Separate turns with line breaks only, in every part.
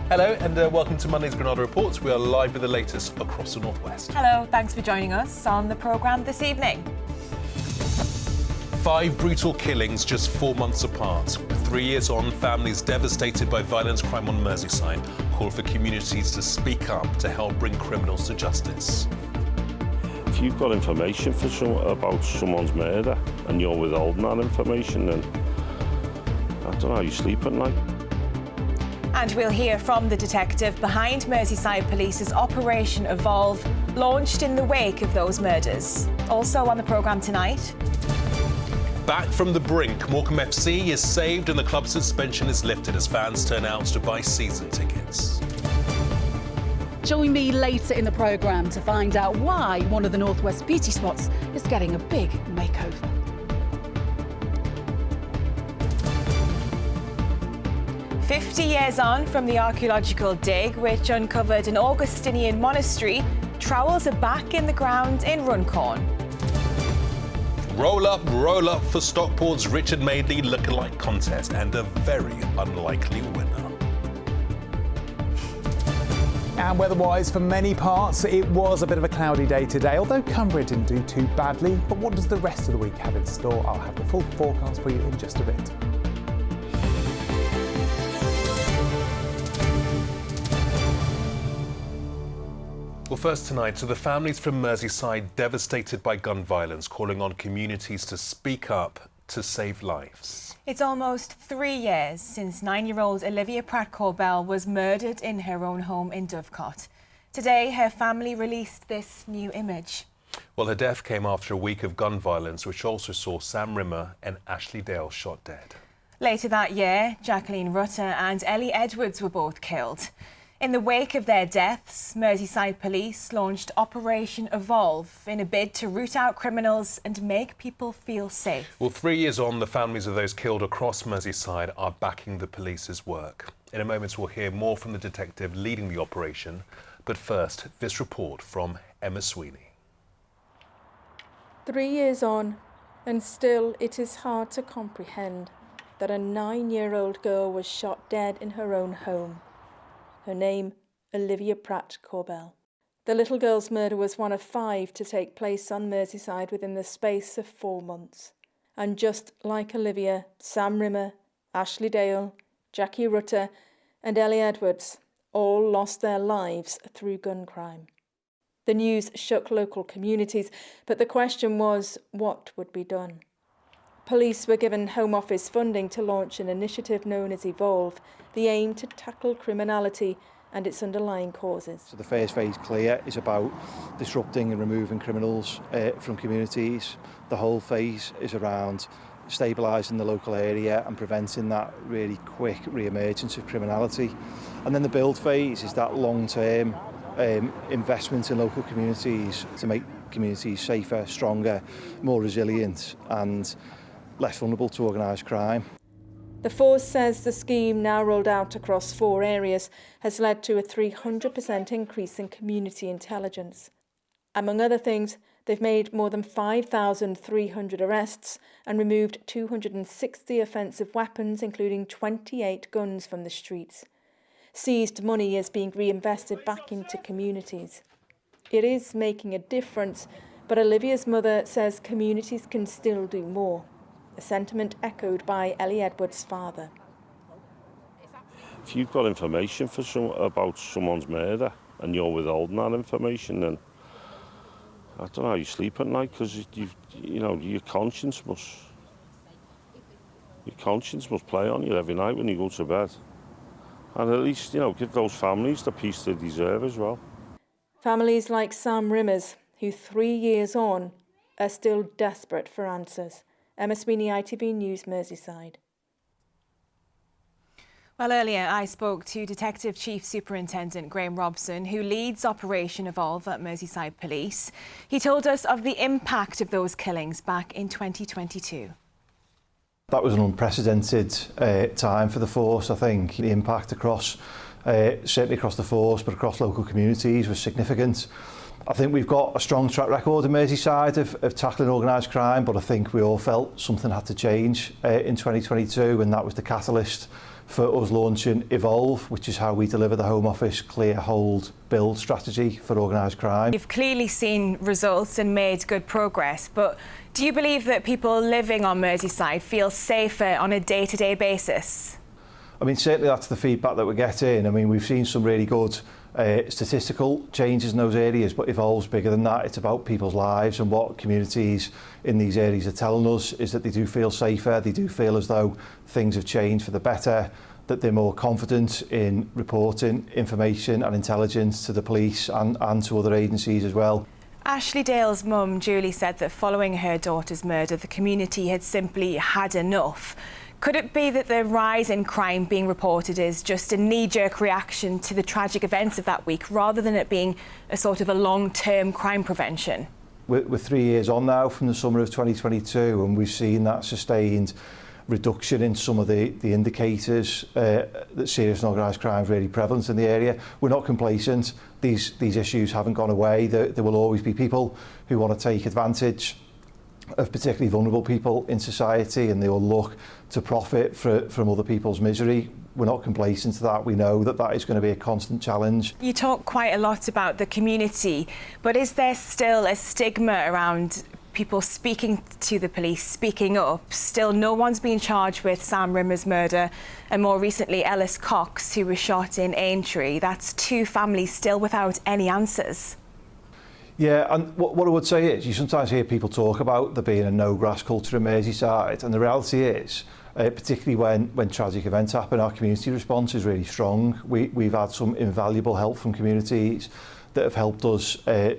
Hello and welcome to Monday's Granada Reports. We are live with the latest across the northwest.
Hello, thanks for joining us on the programme this evening.
5 brutal killings just 4 months apart. 3 years on, families devastated by violent crime on Merseyside call for communities to speak up to help bring criminals to justice.
If you've got information about someone's murder and you're withholding that information, then I don't know how you sleep at night.
And we'll hear from the detective behind Merseyside Police's Operation Evolve, launched in the wake of those murders. Also on the programme tonight.
Back from the brink, Morecambe FC is saved and the club's suspension is lifted as fans turn out to buy season tickets.
Join me later in the programme to find out why one of the Northwest beauty spots is getting a big makeover.
"50 years on from the archaeological dig, which uncovered an Augustinian monastery, trowels are back in the ground in Runcorn.
Roll up for Stockport's Richard Madeley lookalike contest and a very unlikely winner.
And weather-wise, for many parts, it was a bit of a cloudy day today, although Cumbria didn't do too badly. But what does the rest of the week have in store? I'll have the full forecast for you in just a bit.
Well, first tonight, so the families from Merseyside devastated by gun violence, calling on communities to speak up to save lives.
It's almost 3 years since 9-year-old Olivia Pratt-Corbell was murdered in her own home in Dovecot. Today, her family released this new image.
Well, her death came after a week of gun violence, which also saw Sam Rimmer and Ashley Dale shot dead.
Later that year, Jacqueline Rutter and Ellie Edwards were both killed. In the wake of their deaths, Merseyside Police launched Operation Evolve in a bid to root out criminals and make people feel safe.
Well, 3 years on, the families of those killed across Merseyside are backing the police's work. In a moment, we'll hear more from the detective leading the operation. But first, this report from Emma Sweeney.
3 years on, and still it is hard to comprehend that a 9-year-old girl was shot dead in her own home. Her name, Olivia Pratt-Corbell. The little girl's murder was one of 5 to take place on Merseyside within the space of 4 months. And just like Olivia, Sam Rimmer, Ashley Dale, Jackie Rutter and Ellie Edwards all lost their lives through gun crime. The news shook local communities, but the question was, what would be done? Police were given Home Office funding to launch an initiative known as Evolve, the aim to tackle criminality and its underlying causes.
So the first phase, clear, is about disrupting and removing criminals from communities. The whole phase is around stabilising the local area and preventing that really quick re-emergence of criminality. And then the build phase is that long-term investment in local communities to make communities safer, stronger, more resilient and less vulnerable to organised crime.
The force says the scheme, now rolled out across 4 areas, has led to a 300% increase in community intelligence. Among other things, they've made more than 5,300 arrests and removed 260 offensive weapons, including 28 guns from the streets. Seized money is being reinvested back into communities. It is making a difference, but Olivia's mother says communities can still do more. A sentiment echoed by Ellie Edwards' father.
If you've got information about someone's murder and you're withholding that information, then I don't know how you sleep at night, because your conscience must play on you every night when you go to bed. And at least, give those families the peace they deserve as well.
Families like Sam Rimmer's, who 3 years on are still desperate for answers. Emma Sweeney, ITV News, Merseyside.
Well, earlier I spoke to Detective Chief Superintendent Graham Robson, who leads Operation Evolve at Merseyside Police. He told us of the impact of those killings back in 2022.
That was an unprecedented time for the force, I think. The impact across, certainly across the force, but across local communities was significant. I think we've got a strong track record in Merseyside of tackling organised crime, but I think we all felt something had to change in 2022, and that was the catalyst for us launching Evolve, which is how we deliver the Home Office clear, hold, build strategy for organised crime.
You've clearly seen results and made good progress, but do you believe that people living on Merseyside feel safer on a day-to-day basis?
I mean, certainly that's the feedback that we're getting. I mean, we've seen some really good statistical changes in those areas, but Evolve's bigger than that. It's about people's lives, and what communities in these areas are telling us is that they do feel safer, they do feel as though things have changed for the better, that they're more confident in reporting information and intelligence to the police and to other agencies as well.
Ashley Dale's mum, Julie, said that following her daughter's murder, the community had simply had enough. Could it be that the rise in crime being reported is just a knee-jerk reaction to the tragic events of that week, rather than it being a sort of a long-term crime prevention?
We're 3 years on now from the summer of 2022, and we've seen that sustained reduction in some of the indicators that serious and organised crime is really prevalent in the area. We're not complacent. These issues haven't gone away. There will always be people who want to take advantage of particularly vulnerable people in society, and they will look to profit from other people's misery. We're not complacent to that. We know that that is going to be a constant challenge.
You talk quite a lot about the community, but is there still a stigma around people speaking to the police, speaking up? Still, no one's been charged with Sam Rimmer's murder, and more recently Ellis Cox, who was shot in Aintree. That's 2 families still without any answers.
Yeah, and what I would say is, you sometimes hear people talk about there being a no-grass culture in Merseyside, and the reality is, particularly when tragic events happen, our community response is really strong. We've had some invaluable help from communities that have helped us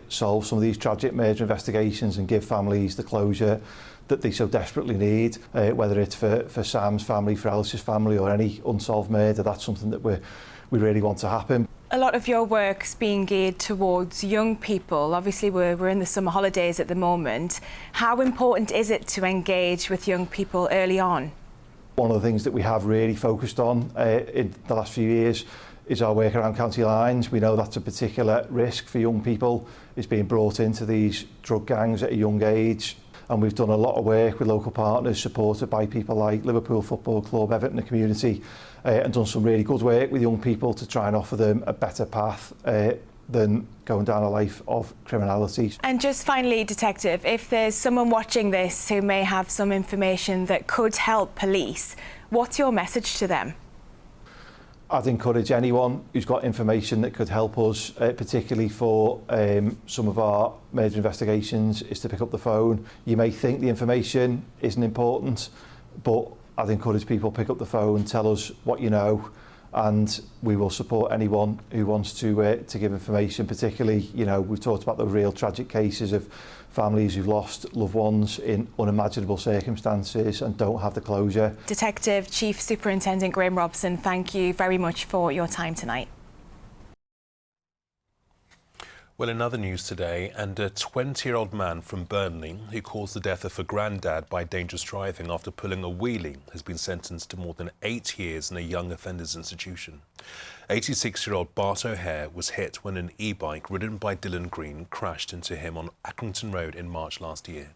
solve some of these tragic murder investigations and give families the closure that they so desperately need, whether it's for Sam's family, for Ellis's family, or any unsolved murder. That's something that we really want to happen.
A lot of your work's being geared towards young people. Obviously, we're in the summer holidays at the moment. How important is it to engage with young people early on?
One of the things that we have really focused on in the last few years is our work around county lines. We know that's a particular risk for young people, is being brought into these drug gangs at a young age. And we've done a lot of work with local partners, supported by people like Liverpool Football Club, Everton, the community, and done some really good work with young people to try and offer them a better path than going down a life of criminality. And
just finally, Detective, if there's someone watching this who may have some information that could help police, what's your message to them?
I'd encourage anyone who's got information that could help us, particularly for some of our major investigations, is to pick up the phone. You may think the information isn't important, but I'd encourage people to pick up the phone, tell us what you know, and we will support anyone who wants to give information. Particularly, you know, we've talked about the real tragic cases of families who've lost loved ones in unimaginable circumstances and don't have the closure.
Detective Chief Superintendent Graham Robson, thank you very much for your time tonight.
Well, in other news today, and a 20-year-old man from Burnley who caused the death of a granddad by dangerous driving after pulling a wheelie has been sentenced to more than 8 years in a young offenders institution. 86-year-old Bart O'Hare was hit when an e-bike ridden by Dylan Green crashed into him on Accrington Road in March last year.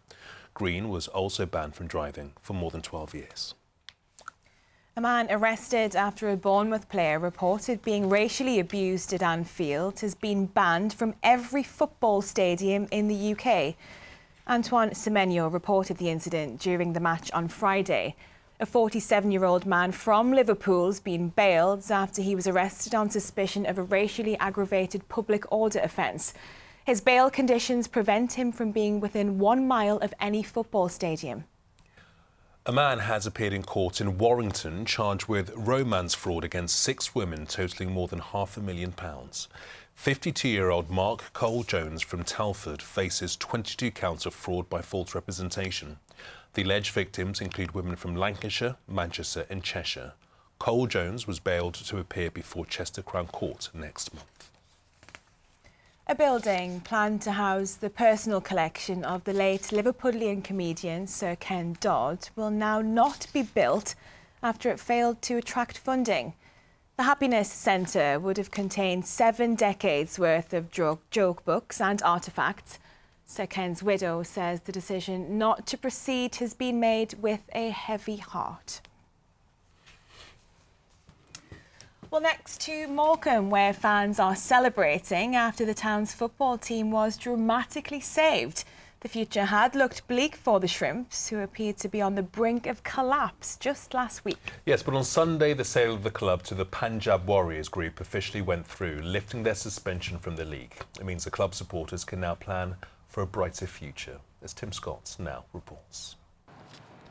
Green was also banned from driving for more than 12 years.
A man arrested after a Bournemouth player reported being racially abused at Anfield has been banned from every football stadium in the UK. Antoine Semenyo reported the incident during the match on Friday. A 47-year-old man from Liverpool's been bailed after he was arrested on suspicion of a racially aggravated public order offence. His bail conditions prevent him from being within 1 mile of any football stadium.
A man has appeared in court in Warrington charged with romance fraud against 6 women totalling more than £500,000. 52-year-old Mark Cole-Jones from Telford faces 22 counts of fraud by false representation. The alleged victims include women from Lancashire, Manchester and Cheshire. Cole-Jones was bailed to appear before Chester Crown Court next month.
A building planned to house the personal collection of the late Liverpudlian comedian Sir Ken Dodd will now not be built after it failed to attract funding. The Happiness Centre would have contained 7 decades worth of joke books and artefacts. Sir Ken's widow says the decision not to proceed has been made with a heavy heart. Well, next to Morecambe, where fans are celebrating after the town's football team was dramatically saved. The future had looked bleak for the Shrimps, who appeared to be on the brink of collapse just last week.
Yes, but on Sunday, the sale of the club to the Punjab Warriors group officially went through, lifting their suspension from the league. It means the club supporters can now plan for a brighter future, as Tim Scott now reports.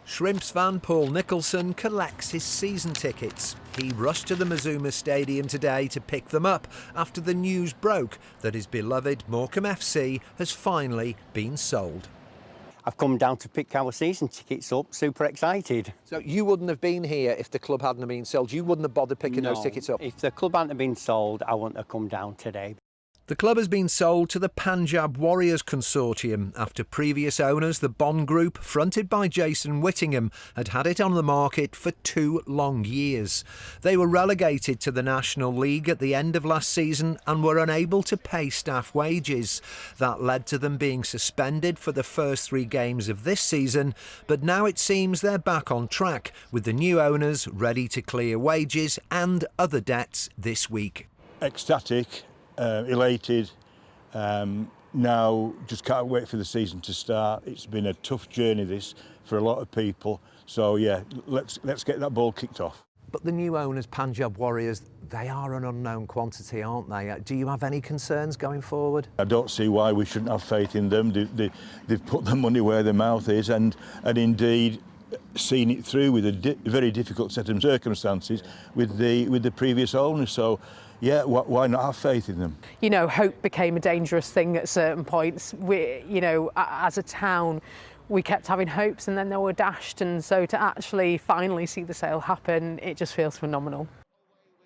Shrimps fan Paul Nicholson collects his season tickets. He rushed to the Mazuma Stadium today to pick them up after the news broke that his beloved Morecambe FC has finally been sold.
I've come down to pick our season tickets up, super excited.
So you wouldn't have been here if the club hadn't been sold? You wouldn't have bothered picking those tickets up?
If the club hadn't been sold, I wouldn't have come down today.
The club has been sold to the Punjab Warriors Consortium after previous owners, the Bond Group, fronted by Jason Whittingham, had had it on the market for 2 long years. They were relegated to the National League at the end of last season and were unable to pay staff wages. That led to them being suspended for the first 3 games of this season, but now it seems they're back on track, with the new owners ready to clear wages and other debts this week.
Ecstatic. Elated, now just can't wait for the season to start. It's been a tough journey this for a lot of people, so yeah, let's get that ball kicked off.
But the new owners, Punjab Warriors, they are an unknown quantity, aren't they? Do you have any concerns going forward?
I don't see why we shouldn't have faith in them. They've put their money where their mouth is and indeed seen it through with a very difficult set of circumstances with the previous owners. So yeah, why not have faith in them?
You know, hope became a dangerous thing at certain points. As a town, we kept having hopes and then they were dashed. And so to actually finally see the sale happen, it just feels phenomenal.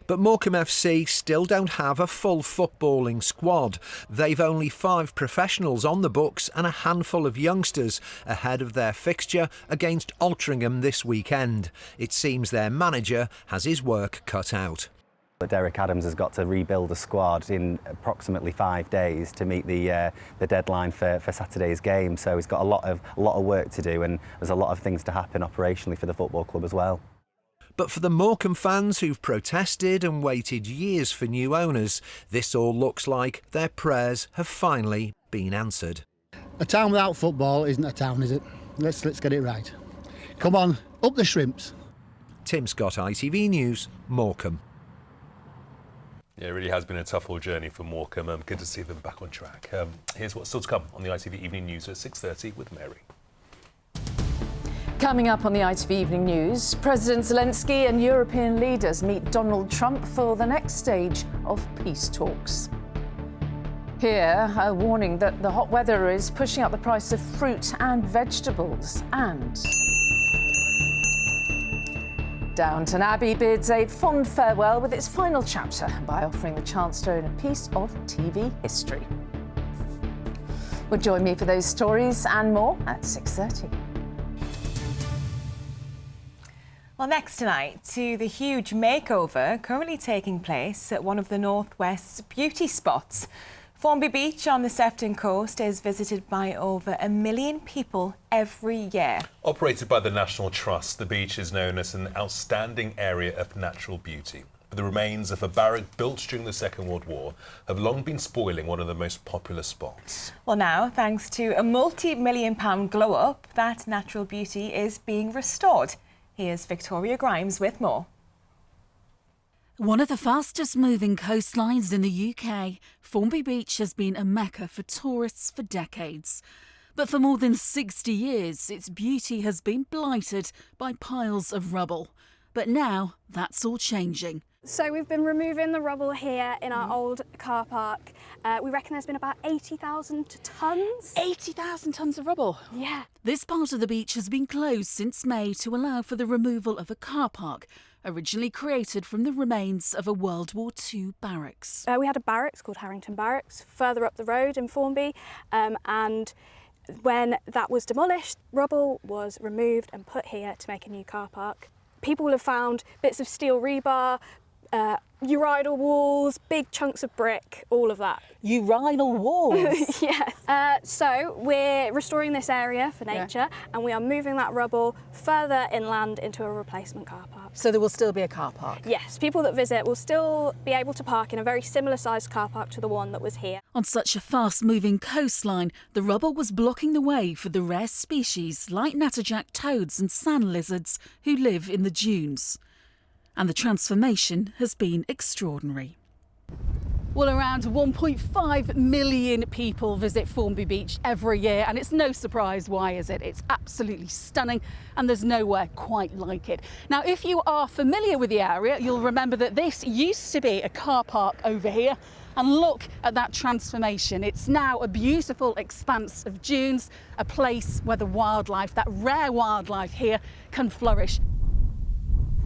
But Morecambe FC still don't have a full footballing squad. They've only 5 professionals on the books and a handful of youngsters ahead of their fixture against Altrincham this weekend. It seems their manager has his work cut out.
Derek Adams has got to rebuild a squad in approximately 5 days to meet the deadline for Saturday's game. So he's got a lot of work to do, and there's a lot of things to happen operationally for the football club as well.
But for the Morecambe fans who've protested and waited years for new owners, this all looks like their prayers have finally been answered.
A town without football isn't a town, is it? Let's get it right. Come on, up the Shrimps.
Tim Scott, ITV News, Morecambe.
Yeah, it really has been a tough old journey for Morecambe. Good to see them back on track. Here's what's still to come on the ITV Evening News at 6:30 with Mary.
Coming up on the ITV Evening News, President Zelensky and European leaders meet Donald Trump for the next stage of peace talks. Here, a warning that the hot weather is pushing up the price of fruit and vegetables. And Downton Abbey bids a fond farewell with its final chapter by offering the chance to own a piece of TV history. Well, join me for those stories and more at 6:30.
Well, next tonight, to the huge makeover currently taking place at one of the Northwest's beauty spots. Formby Beach on the Sefton coast is visited by over 1 million people every year.
Operated by the National Trust, the beach is known as an outstanding area of natural beauty. But the remains of a barrack built during the Second World War have long been spoiling one of the most popular spots.
Well, now, thanks to a multi-million-pound glow-up, that natural beauty is being restored. Here's Victoria Grimes with more.
One of the fastest moving coastlines in the UK, Formby Beach has been a mecca for tourists for decades. But for more than 60 years, its beauty has been blighted by piles of rubble. But now, that's all changing.
So we've been removing the rubble here in our old car park. We reckon there's been about 80,000 tonnes.
80,000 tonnes of rubble?
Yeah.
This part of the beach has been closed since May to allow for the removal of a car park, originally created from the remains of a World War II barracks.
We had a barracks called Harrington Barracks further up the road in Formby, and when that was demolished, rubble was removed and put here to make a new car park. People will have found bits of steel rebar, urinal walls, big chunks of brick, all of that.
Urinal walls?
Yes. So we're restoring this area for nature, and we are moving that rubble further inland into a replacement car park.
So there will still be a car park?
Yes, people that visit will still be able to park in a very similar sized car park to the one that was here.
On such a fast-moving coastline, the rubble was blocking the way for the rare species like natterjack toads and sand lizards who live in the dunes. And the transformation has been extraordinary.
Well, around 1.5 million people visit Formby Beach every year, and it's no surprise why, is it? It's absolutely stunning, and there's nowhere quite like it. Now, if you are familiar with the area, you'll remember that this used to be a car park over here, and look at that transformation. It's now a beautiful expanse of dunes, a place where the wildlife, that rare wildlife here, can flourish.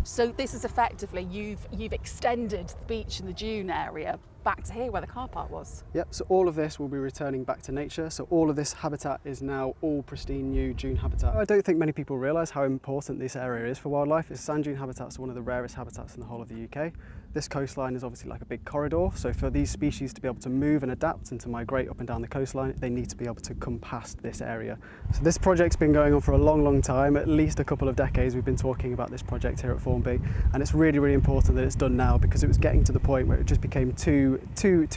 So this is effectively, you've extended the beach and the dune area back to here where the car park was.
Yep, so all of this will be returning back to nature. So all of this habitat is now all pristine new dune habitat. I don't think many people realise how important this area is for wildlife. Sand dune habitats are one of the rarest habitats in the whole of the UK. This coastline is obviously like a big corridor, so for these species to be able to move and adapt and to migrate up and down the coastline, they need to be able to come past this area. So this project's been going on for a long time, at least a couple of decades. We've been talking about this project here at Formby, and it's really important that it's done now, because it was getting to the point where it just became too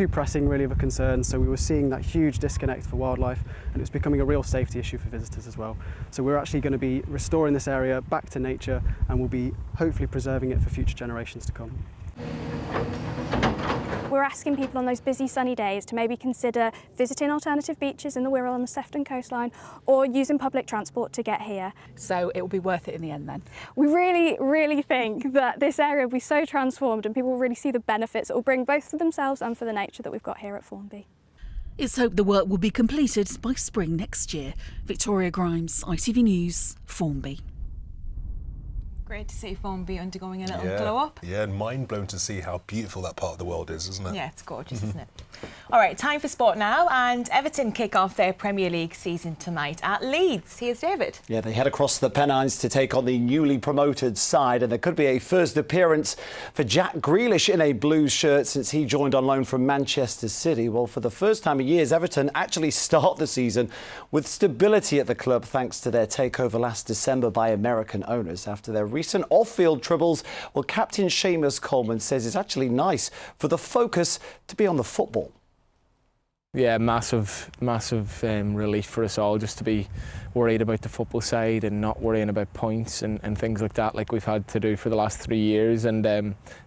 pressing really of a concern. So we were seeing that huge disconnect for wildlife, and it was becoming a real safety issue for visitors as well. So we're actually going to be restoring this area back to nature, and we'll be hopefully preserving it for future generations to come.
We're asking people on those busy sunny days to maybe consider visiting alternative beaches in the Wirral and the Sefton coastline, or using public transport to get here.
So it will be worth it in the end then?
We really think that this area will be so transformed, and people will really see the benefits it will bring both for themselves and for the nature that we've got here at Formby.
It's hoped the work will be completed by spring next year. Victoria Grimes, ITV News, Formby.
Great to see Formby undergoing a little glow up.
Yeah, and mind blown to see how beautiful that part of the world is, isn't it?
Yeah, it's gorgeous, isn't it? All right, time for sport now, and Everton kick off their Premier League season tonight at Leeds. Here's David.
Yeah, they head across the Pennines to take on the newly promoted side, and there could be a first appearance for Jack Grealish in a Blues shirt since he joined on loan from Manchester City. Well, for the first time in years, Everton actually start the season with stability at the club thanks to their takeover last December by American owners. After their recent off-field troubles, well, Captain Seamus Coleman says it's actually nice for the focus to be on the football.
Yeah, massive relief for us all just to be worried about the football side and not worrying about points and things like that, like we've had to do for the last 3 years. And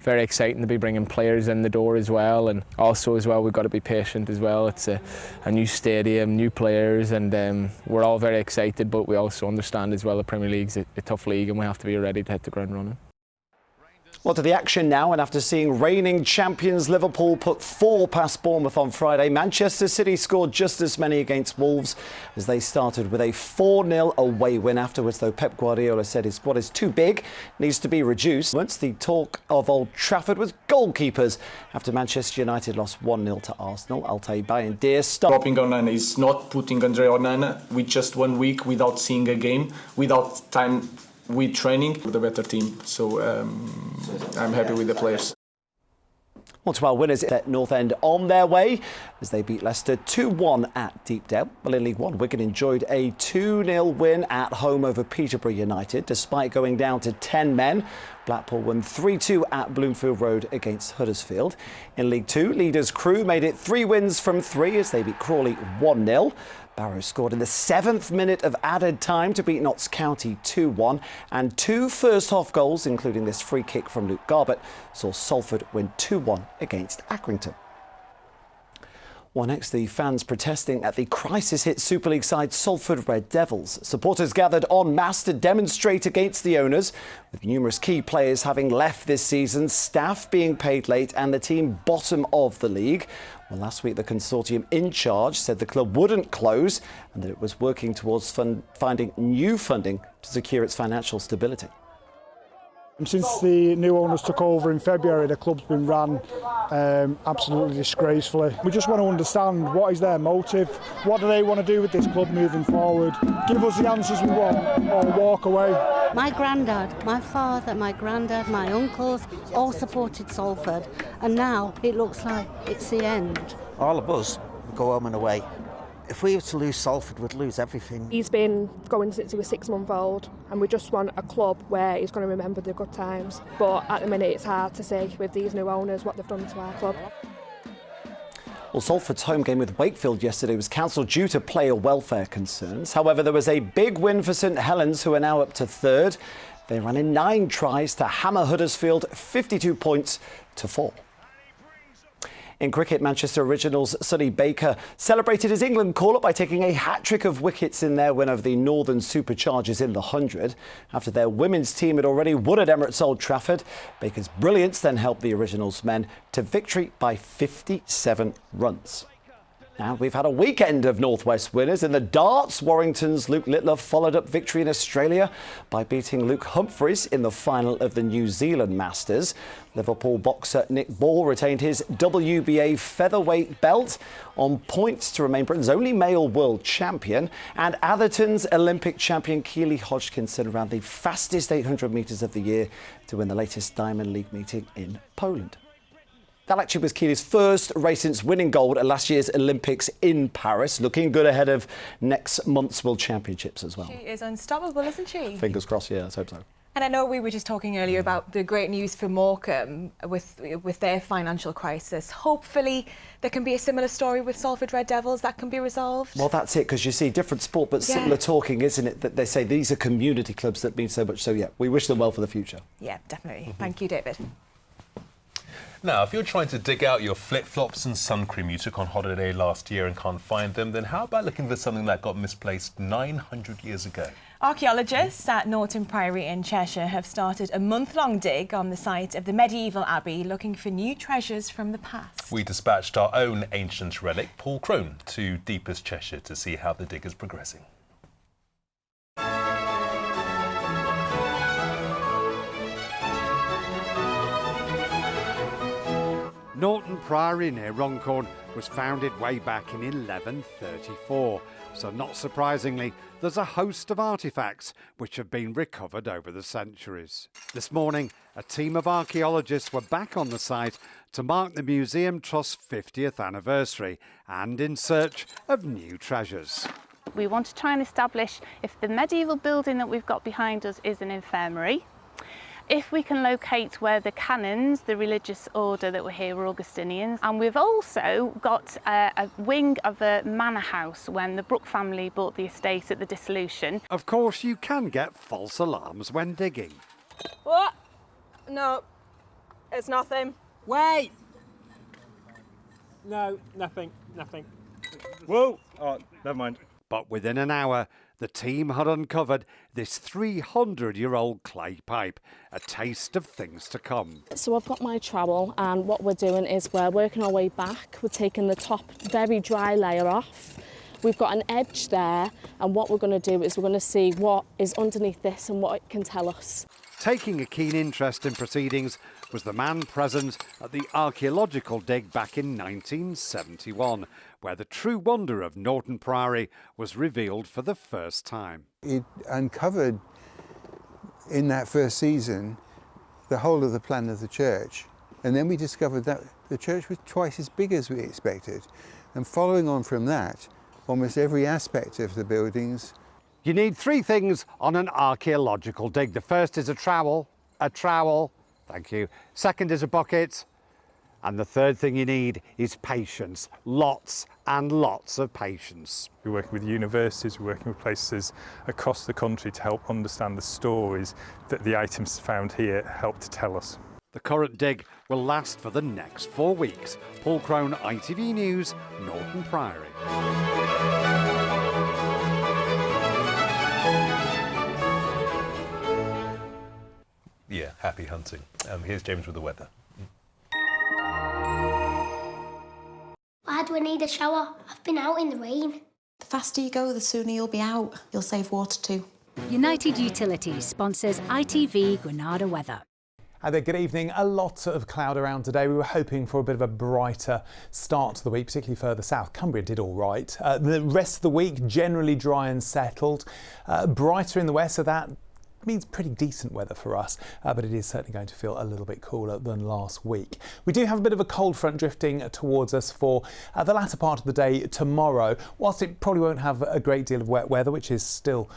very exciting to be bringing players in the door as well. And also as well, we've got to be patient as well. It's a new stadium, new players, and we're all very excited, but we also understand as well the Premier League's a tough league and we have to be ready to hit the ground running.
Well, to the action now, and after seeing reigning champions Liverpool put 4 past Bournemouth on Friday, Manchester City scored just as many against Wolves as they started with a 4-0 away win. Afterwards, though, Pep Guardiola said his squad is too big, needs to be reduced. Once the talk of Old Trafford was goalkeepers after Manchester United lost 1-0 to Arsenal. Altay Bayindir
dropping Onana is not putting Andre Onana with just 1 week without seeing a game, without time with training, the better team. So I'm happy with the players.
Well, to our winners at North End on their way as they beat Leicester 2-1 at Deepdale. Well, in League One, Wigan enjoyed a 2-0 win at home over Peterborough United, despite going down to 10 men. Blackpool won 3-2 at Bloomfield Road against Huddersfield. In League Two, leaders Crewe made it 3 wins from 3 as they beat Crawley 1-0. Barrow scored in the 7th minute of added time to beat Notts County 2-1, and 2 first-half goals, including this free kick from Luke Garbutt, saw Salford win 2-1 against Accrington. Well, next, the fans protesting at the crisis-hit Super League side Salford Red Devils. Supporters gathered en masse to demonstrate against the owners, with numerous key players having left this season, staff being paid late and the team bottom of the league. Well, last week, the consortium in charge said the club wouldn't close and that it was working towards finding new funding to secure its financial stability.
Since the new owners took over in February, the club's been run absolutely disgracefully. We just want to understand what is their motive, what do they want to do with this club moving forward. Give us the answers we want or walk away.
My granddad, my father, my granddad, my uncles all supported Salford, and now it looks like it's the end.
All of us go home and away.
If we were to lose Salford, we'd lose everything.
He's been going since he was 6-month-old, and we just want a club where he's going to remember the good times. But at the minute it's hard to say with these new owners what they've done to our club.
Well, Salford's home game with Wakefield yesterday was cancelled due to player welfare concerns. However, there was a big win for St Helens, who are now up to third. They ran in 9 tries to hammer Huddersfield 52 points to 4. In cricket, Manchester Originals' Sonny Baker celebrated his England call-up by taking a hat-trick of wickets in their win over the Northern Superchargers in the 100. After their women's team had already won at Emirates Old Trafford, Baker's brilliance then helped the Originals men to victory by 57 runs. Now, we've had a weekend of North West winners. In the darts, Warrington's Luke Littler followed up victory in Australia by beating Luke Humphreys in the final of the New Zealand Masters. Liverpool boxer Nick Ball retained his WBA featherweight belt on points to remain Britain's only male world champion. And Atherton's Olympic champion Keely Hodgkinson ran the fastest 800 metres of the year to win the latest Diamond League meeting in Poland. That actually was Keely's first race since winning gold at last year's Olympics in Paris. Looking good ahead of next month's World Championships as well.
She is unstoppable, isn't she?
Fingers crossed, yeah, let's hope so.
And I know we were just talking earlier about the great news for Morecambe with their financial crisis. Hopefully there can be a similar story with Salford Red Devils that can be resolved.
Well, that's it, because you see, different sport, but similar talking, isn't it? That they say these are community clubs that mean so much. So, yeah, we wish them well for the future.
Yeah, definitely. Thank you, David.
Now, if you're trying to dig out your flip-flops and sun cream you took on holiday last year and can't find them, then how about looking for something that got misplaced 900 years ago?
Archaeologists at Norton Priory in Cheshire have started a month-long dig on the site of the medieval abbey, looking for new treasures from the past.
We dispatched our own ancient relic, Paul Crone, to deepest Cheshire to see how the dig is progressing.
Norton Priory near Runcorn was founded way back in 1134, so not surprisingly, there's a host of artefacts which have been recovered over the centuries. This morning, a team of archaeologists were back on the site to mark the Museum Trust's 50th anniversary and in search of new treasures.
We want to try and establish if the medieval building that we've got behind us is an infirmary. If we can locate where the canons, the religious order that were here, were Augustinians. And we've also got a wing of a manor house when the Brooke family bought the estate at the dissolution.
Of course, you can get false alarms when digging.
What? No, it's nothing.
Wait! No, nothing. Whoa! Oh, never mind.
But within an hour, the team had uncovered this 300-year-old clay pipe, a taste of things to come.
So I've got my trowel, and what we're doing is we're working our way back. We're taking the top very dry layer off. We've got an edge there, and what we're going to do is we're going to see what is underneath this and what it can tell us.
Taking a keen interest in proceedings was the man present at the archaeological dig back in 1971, where the true wonder of Norton Priory was revealed for the first time.
It uncovered in that first season the whole of the plan of the church, and then we discovered that the church was twice as big as we expected, and following on from that, almost every aspect of the buildings.
You need 3 things on an archaeological dig. The first is a trowel, thank you. Second is a bucket, and the third thing you need is patience. Lots and lots of patience.
We're working with universities, we're working with places across the country to help understand the stories that the items found here help to tell us.
The current dig will last for the next 4 weeks. Paul Crone, ITV News, Norton Priory.
Yeah, happy hunting. Here's James with the weather.
Why do I need a shower? I've been out in the rain.
The faster you go, the sooner you'll be out. You'll save water too.
United Utilities sponsors ITV Granada weather.
Hi there, good evening. A lot of cloud around today. We were hoping for a bit of a brighter start to the week, particularly further south. Cumbria did all right. The rest of the week, generally dry and settled. Brighter in the west, so that means pretty decent weather for us, but it is certainly going to feel a little bit cooler than last week. We do have a bit of a cold front drifting towards us for the latter part of the day tomorrow. Whilst it probably won't have a great deal of wet weather, which is still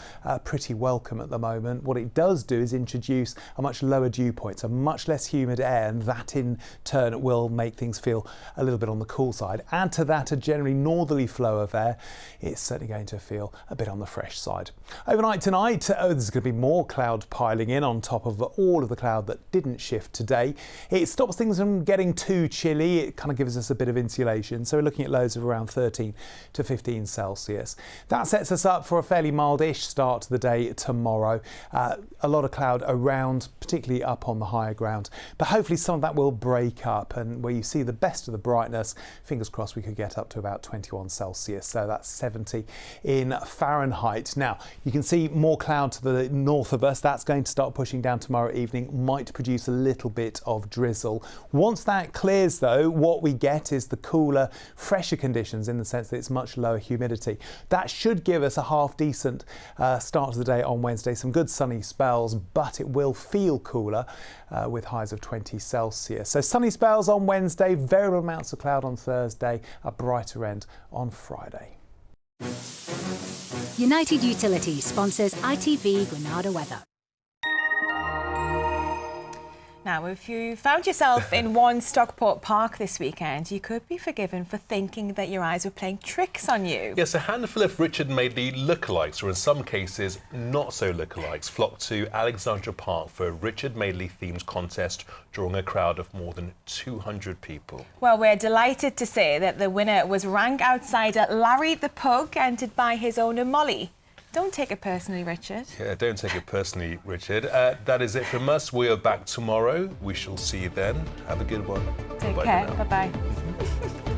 pretty welcome at the moment, what it does do is introduce a much lower dew point, so much less humid air, and that in turn will make things feel a little bit on the cool side. Add to that a generally northerly flow of air, it's certainly going to feel a bit on the fresh side. Overnight tonight, there's going to be more cloud piling in on top of all of the cloud that didn't shift today. It stops things from getting too chilly. It kind of gives us a bit of insulation. So we're looking at lows of around 13 to 15 Celsius. That sets us up for a fairly mild-ish start to the day tomorrow. A lot of cloud around, particularly up on the higher ground. But hopefully some of that will break up, and where you see the best of the brightness, fingers crossed we could get up to about 21 Celsius. So that's 70 in Fahrenheit. Now, you can see more cloud to the north of us. That's going to start pushing down tomorrow evening, might produce a little bit of drizzle. Once that clears though, what we get is the cooler, fresher conditions in the sense that it's much lower humidity. That should give us a half decent start to the day on Wednesday. Some good sunny spells, but it will feel cooler with highs of 20 Celsius. So sunny spells on Wednesday, variable amounts of cloud on Thursday, a brighter end on Friday.
United Utilities sponsors ITV Granada weather.
Now, if you found yourself in one Stockport park this weekend, you could be forgiven for thinking that your eyes were playing tricks on you.
Yes, a handful of Richard Madeley lookalikes, or in some cases not so lookalikes, flocked to Alexandra Park for a Richard Madeley themed contest, drawing a crowd of more than 200 people.
Well, we're delighted to say that the winner was rank outsider Larry the Pug, entered by his owner Molly. Don't take it personally, Richard.
Yeah, don't take it personally, Richard. That is it from us. We are back tomorrow. We shall see you then. Have a good one.
Take care. Bye-bye.